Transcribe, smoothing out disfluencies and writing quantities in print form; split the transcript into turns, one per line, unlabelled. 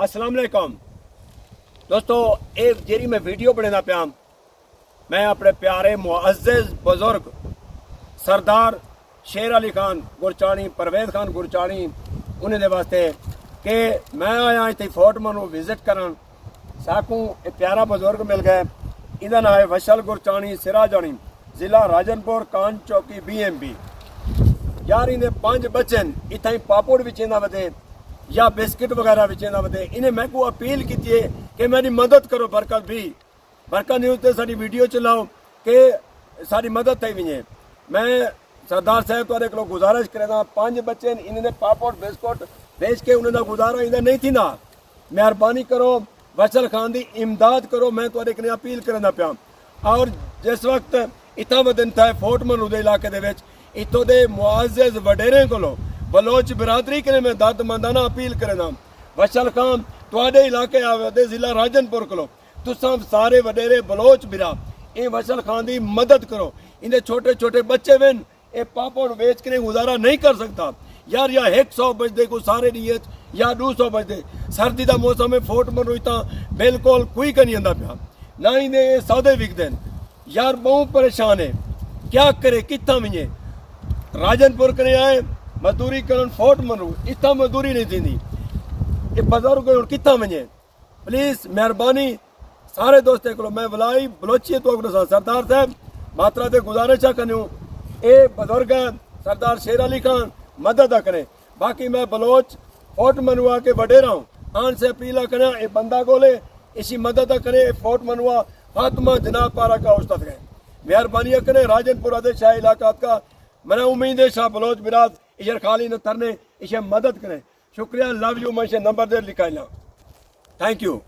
अस्सलाम वालेकुम दोस्तों, एक जेरी मैं वीडियो बनाना पाया, मैं अपने प्यारे मुअज़्ज़ज़ बुजुर्ग सरदार शेर अली खान गुरचाणी, परवेज खान गुरचाणी उन्हें वास्ते कि मैं आया इतने फोर्ट मनु विजिट करन साकू एक प्यारा बुजुर्ग मिल गए। इहदा नाम है वशल गुरचाणी सिराजानी, जिला राजनपुर, कान चौकी, BMB। यार इन्हें 5 बच्चे इतना पापड़ विचेंदा वधे या बिस्किट वगैरह विचेंदा वधे। इन्हें मैं को अपील की है कि मेरी मदद करो। बरकत भी बरकत न्यूज़ से साड़ी वीडियो चलाओ कि सारी मदद थी विझे। मैं सरदार साहब तो एक गुजारिश करें, 5 बच्चे इन्हें पापड़ बिस्कुट बेच के उन्हें गुजारा इन्हें नहीं थी ना। मेहरबानी करो, वशल खान की इमदाद करो। मैं तो अपील करना पाया। और जिस वक्त इतना वदन था फोर्ट मनु के इलाके के इतों के मुअज़्ज़ज़ वडेरे को बलोच बिरादरी के मैं दर्द मंदाना अपील करना। वशल खान तुहाडे इलाके आवे जिला राजनपुर को तुसां सारे वडेरे बलोच बिरा ये वशल खान की मदद करो। इन्हें छोटे छोटे बच्चे वन ये पापड़ बेच के गुजारा नहीं कर सकता यार। या 100 बजते को सारे दी या 200 बजते। सर्दी का मौसम है, फोर्ट मनु इतना बिल्कुल कोई नहीं आंदा पाया ना। इन्हें सौदे विकते यार, बहुत परेशान है। क्या करे, कितना विझे। राजनपुर करे आए मजदूरी करन फोर्ट मनु, इतना मजदूरी नहीं थी। ये बुजुर्ग हुण कितना वञे। प्लीज़ मेहरबानी सारे दोस्तों को मैं बुलाई बलोची तो सरदार साहब मात्रा से गुजारिश करूँ। ये बुजुर्ग सरदार शेर अली खान मदद करें। बाकी मैं बलोच फोर्ट मनुआ के वडेरा हूँ, आन से अपील करें ये बंदा गोले इसी मदद करें। फोर्ट मनुआ फातिमा जनाब पारा का उस्ताद करें। मेहरबानी करें राजनपुर आदे शाह इलाका का मैंने उम्मीद है शाह बलोच बिराद इशर खाली न तरने इसे मदद करें। शुक्रिया, लव यू। मैं नंबर दे लिखा। Thank you.